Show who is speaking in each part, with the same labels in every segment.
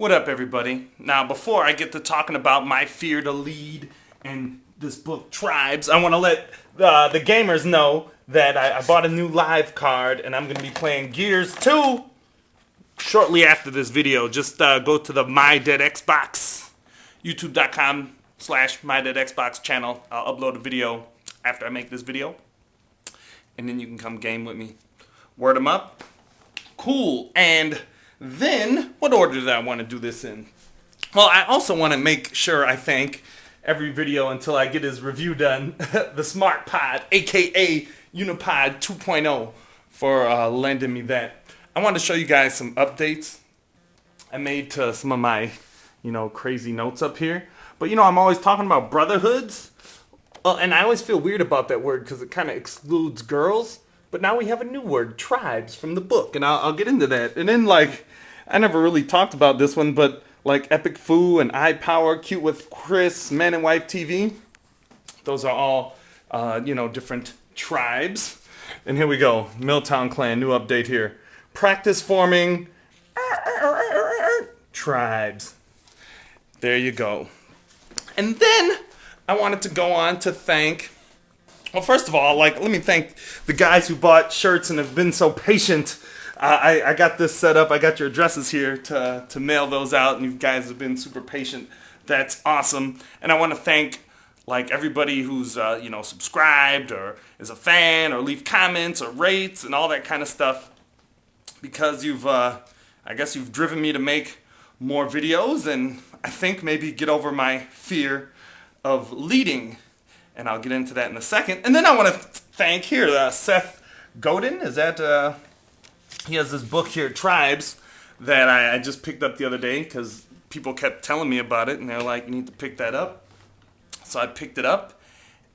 Speaker 1: What up, everybody? Now, before I get to talking about my fear to lead and this book, Tribes, I want to let the gamers know that I bought a new live card and I'm going to be playing Gears 2 shortly after this video. Just go to the MyDeadXbox, youtube.com/MyDeadXbox channel. I'll upload a video after I make this video. And then you can come game with me. Word 'em up. Cool. And then, what order did I want to do this in? Well, I also want to make sure I thank every video until I get his review done, the Smartpod, aka Unipod 2.0, for lending me that. I want to show you guys some updates I made to some of my, crazy notes up here. But, I'm always talking about brotherhoods, and I always feel weird about that word because it kind of excludes girls. But now we have a new word, tribes, from the book, and I'll get into that. And then, I never really talked about this one, but EpicFu and iPower, Cute with Chris, Man and Wife TV, those are all, different tribes. And here we go, MilTownKlan, new update here. Practice forming tribes. There you go. And then I wanted to go on to thank, well, first of all, let me thank the guys who bought shirts and have been so patient. I got this set up. I got your addresses here to mail those out, and you guys have been super patient. That's awesome. And I want to thank everybody who's subscribed or is a fan or leave comments or rates and all that kind of stuff, because you've driven me to make more videos, and I think maybe get over my fear of leading. And I'll get into that in a second. And then I want to thank here Seth Godin. Is that he has this book here, Tribes, that I just picked up the other day because people kept telling me about it, and they're like, you need to pick that up. So I picked it up,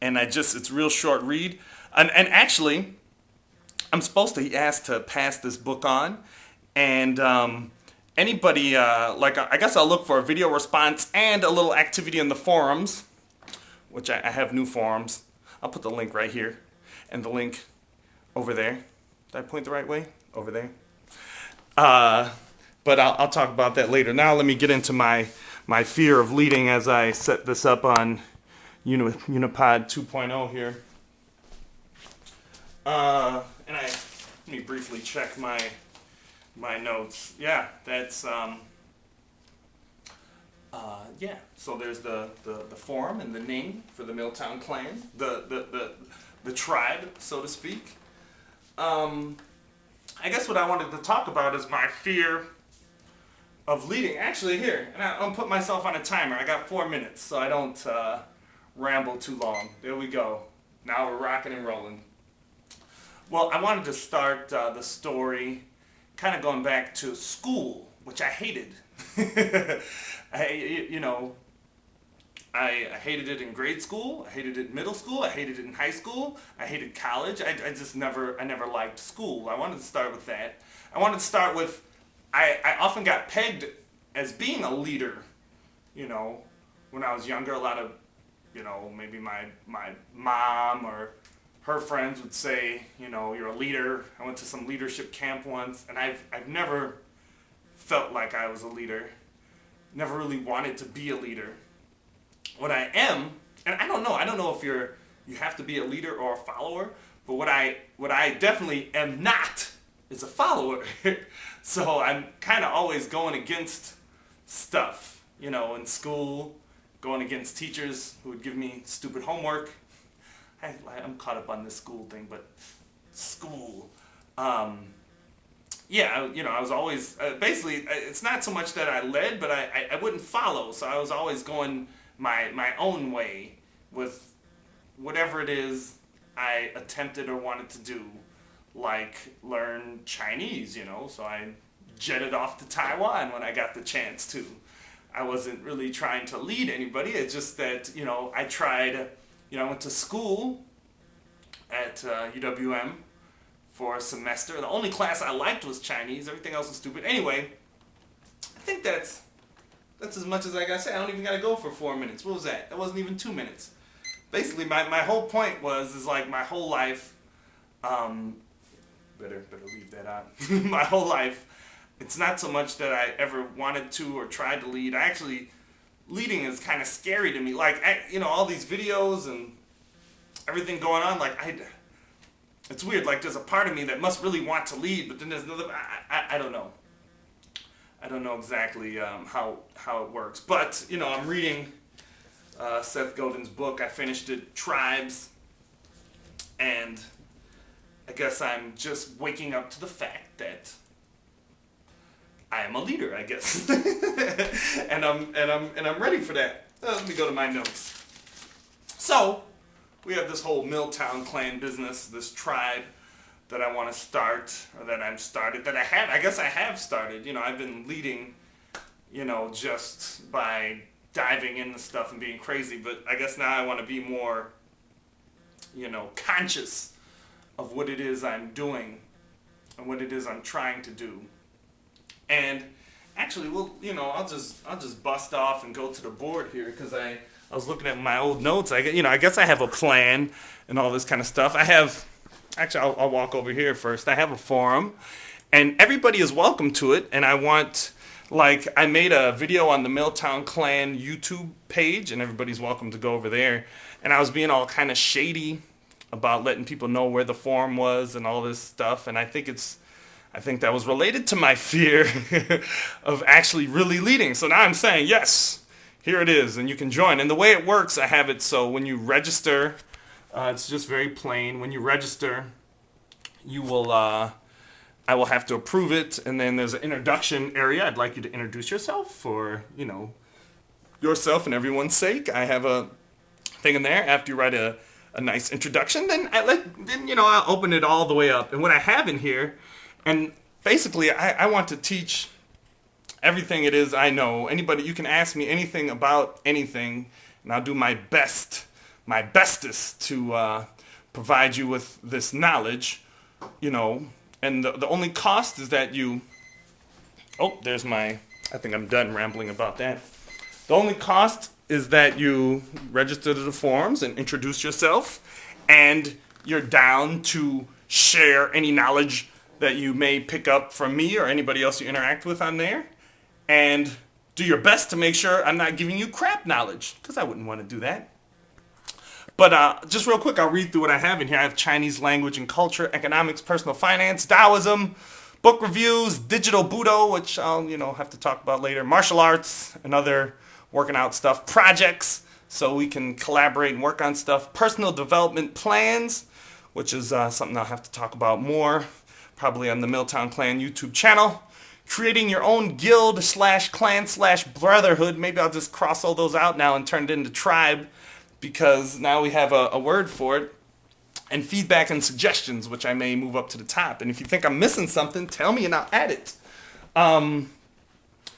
Speaker 1: and it's a real short read. And actually, I'm supposed to, he asked to pass this book on, and anybody, I guess I'll look for a video response and a little activity in the forums, which I have new forums. I'll put the link right here, and the link over there. Did I point the right way? Over there. But I'll talk about that later. Now let me get into my fear of leading as I set this up on Unipod 2.0 here. Let me briefly check my notes. Yeah, that's so there's the forum and the Ning for the MilTownKlan, the tribe, so to speak. I guess what I wanted to talk about is my fear of leading. Actually, here, and I'll put myself on a timer. I got 4 minutes, so I don't ramble too long. There we go. Now we're rocking and rolling. Well, I wanted to start the story kind of going back to school, which I hated. I hated it in grade school. I hated it in middle school. I hated it in high school. I hated college. I never liked school. I wanted to start with that. I wanted to start with, I often got pegged as being a leader, when I was younger. A lot of, maybe my mom or her friends would say, you're a leader. I went to some leadership camp once, and I've never felt like I was a leader. Never really wanted to be a leader. What I am, and I don't know if you have to be a leader or a follower, but what I definitely am not is a follower. So I'm kind of always going against stuff, in school, going against teachers who would give me stupid homework. I'm caught up on this school thing, but school. I was always, basically, it's not so much that I led, but I wouldn't follow, so I was always going my own way with whatever it is I attempted or wanted to do, like learn Chinese, so I jetted off to Taiwan when I got the chance to. I wasn't really trying to lead anybody, it's just that, I tried, I went to school at UWM for a semester. The only class I liked was Chinese, everything else was stupid. Anyway, I think that's as much as I gotta say. I don't even gotta go for 4 minutes. What was that? That wasn't even 2 minutes. Basically, my whole point is my whole life, better leave that out. My whole life, it's not so much that I ever wanted to or tried to lead. Leading is kind of scary to me. Like, all these videos and everything going on, like, it's weird. Like, there's a part of me that must really want to lead, but then there's another, I don't know. I don't know exactly how it works. But, I'm reading Seth Godin's book. I finished it, Tribes, and I guess I'm just waking up to the fact that I am a leader, I guess. and I'm ready for that. Let me go to my notes. So, we have this whole MilTownKlan business, this tribe that I want to start, or that I have started. I've been leading, just by diving into stuff and being crazy, but I guess now I want to be more, conscious of what it is I'm doing and what it is I'm trying to do. And actually, I'll just bust off and go to the board here, because I was looking at my old notes. I guess I have a plan and all this kind of stuff. I'll walk over here first. I have a forum, and everybody is welcome to it. And I made a video on the MilTownKlan YouTube page, and everybody's welcome to go over there. And I was being all kind of shady about letting people know where the forum was and all this stuff. And I think that was related to my fear of actually really leading. So now I'm saying, yes, here it is, and you can join. And the way it works, I have it so when you register, it's just very plain. When you register, I will have to approve it, and then there's an introduction area. I'd like you to introduce yourself for, yourself and everyone's sake. I have a thing in there. After you write a nice introduction, then I'll open it all the way up. And what I have in here, and basically I want to teach everything it is I know. Anybody, you can ask me anything about anything, and I'll do my bestest to provide you with this knowledge, and the only cost is that I think I'm done rambling about that. The only cost is that you register to the forums and introduce yourself, and you're down to share any knowledge that you may pick up from me or anybody else you interact with on there, and do your best to make sure I'm not giving you crap knowledge, because I wouldn't want to do that. But just real quick, I'll read through what I have in here. I have Chinese language and culture, economics, personal finance, Taoism, book reviews, digital Budo, which I'll have to talk about later, martial arts and other working out stuff, projects, so we can collaborate and work on stuff, personal development plans, which is something I'll have to talk about more, probably on the MilTownKlan YouTube channel. Creating your own guild / clan / brotherhood. Maybe I'll just cross all those out now and turn it into tribe, because now we have a word for it. And feedback and suggestions, which I may move up to the top. And if you think I'm missing something, tell me and I'll add it. And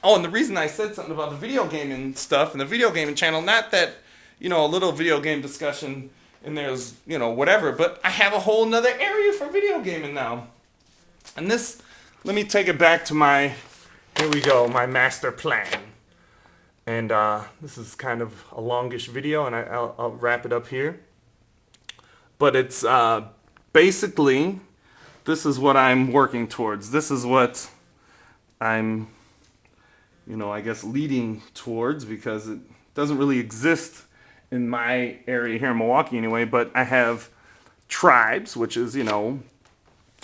Speaker 1: the reason I said something about the video gaming stuff and the video gaming channel, not that, a little video game discussion and there's, whatever, but I have a whole nother area for video gaming now. And this, let me take it back to my master plan. And this is kind of a longish video, and I'll wrap it up here. But it's basically, this is what I'm working towards. This is what I'm, I guess leading towards, because it doesn't really exist in my area here in Milwaukee anyway. But I have tribes, which is,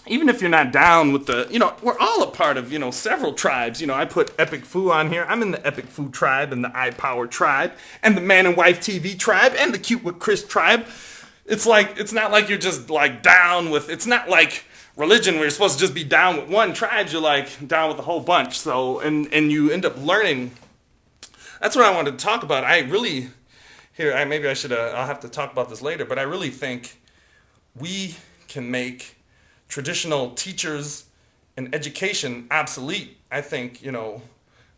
Speaker 1: even if you're not down with the, we're all a part of, several tribes. I put EpicFu on here. I'm in the EpicFu tribe and the iPower tribe and the Man and Wife TV tribe and the Cute with Chris tribe. It's not like you're just down with, it's not like religion where you're supposed to just be down with one tribe. You're down with a whole bunch. So, and you end up learning. That's what I wanted to talk about. I'll have to talk about this later, but I really think we can make traditional teachers and education obsolete. I think,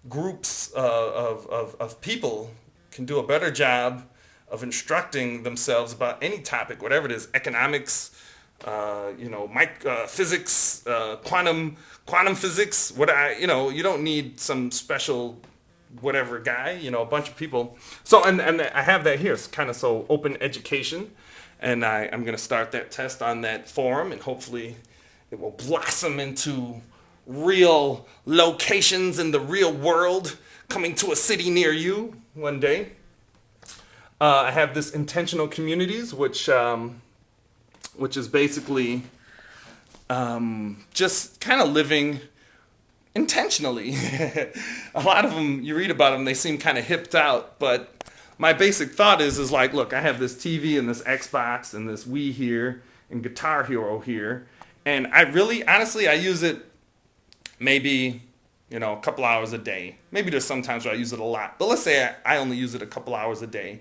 Speaker 1: groups of people can do a better job of instructing themselves about any topic, whatever it is, economics, physics, quantum physics. You don't need some special whatever guy, a bunch of people. So, and I have that here. It's kind of so open education. And I'm going to start that test on that forum, and hopefully it will blossom into real locations in the real world coming to a city near you one day. I have this intentional communities, which is basically just kind of living intentionally. A lot of them, you read about them, they seem kind of hipped out, but my basic thought is like, look, I have this TV and this Xbox and this Wii here and Guitar Hero here, and I really, honestly, I use it maybe, a couple hours a day. Maybe there's sometimes where I use it a lot, but let's say I only use it a couple hours a day.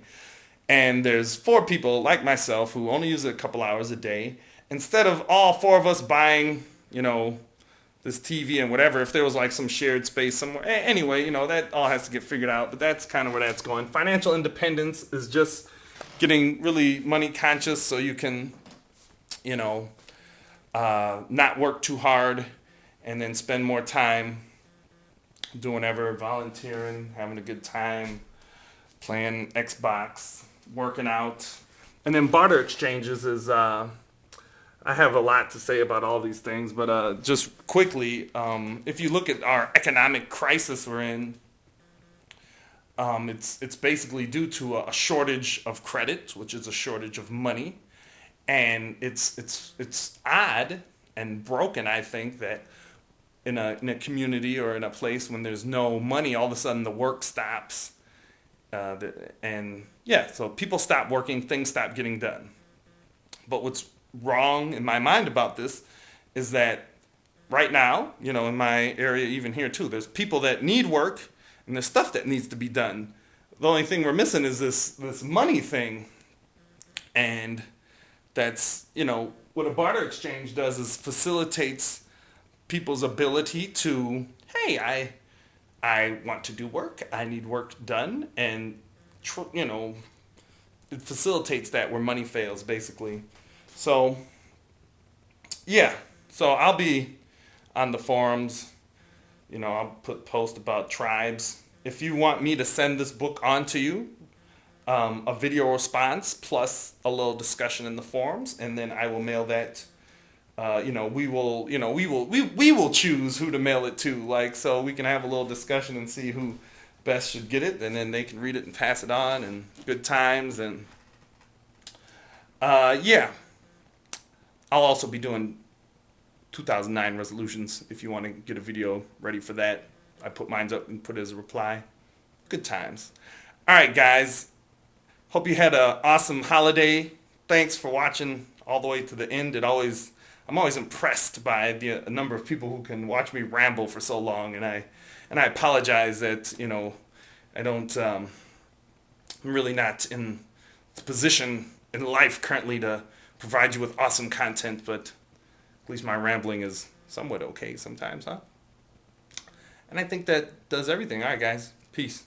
Speaker 1: And there's 4 people like myself who only use it a couple hours a day. Instead of all 4 of us buying, this TV and whatever, if there was like some shared space somewhere. Anyway, that all has to get figured out, but that's kind of where that's going. Financial independence is just getting really money conscious so you can, not work too hard and then spend more time doing whatever, volunteering, having a good time, playing Xbox, working out. And then barter exchanges is, I have a lot to say about all these things, but just quickly, if you look at our economic crisis we're in, it's basically due to a shortage of credit, which is a shortage of money. And it's odd and broken, I think, that in a community or in a place when there's no money, all of a sudden the work stops. So people stop working, things stop getting done. But what's wrong in my mind about this is that right now, in my area, even here too, there's people that need work and there's stuff that needs to be done. The only thing we're missing is this money thing. And that's, what a barter exchange does is facilitates people's ability to, hey, I want to do work. I need work done, and it facilitates that where money fails, basically. So, yeah. So I'll be on the forums. I'll put posts about tribes. If you want me to send this book on to you, a video response plus a little discussion in the forums, and then I will mail that. We will choose who to mail it to, so we can have a little discussion and see who best should get it, and then they can read it and pass it on, and good times. And I'll also be doing 2009 resolutions if you want to get a video ready for that. I put mine up and put it as a reply. Good times. All right, guys. Hope you had an awesome holiday. Thanks for watching all the way to the end. I'm always impressed by the number of people who can watch me ramble for so long, and I apologize that I don't. I'm really not in the position in life currently to provide you with awesome content, but at least my rambling is somewhat okay sometimes, huh? And I think that does everything. All right, guys. Peace.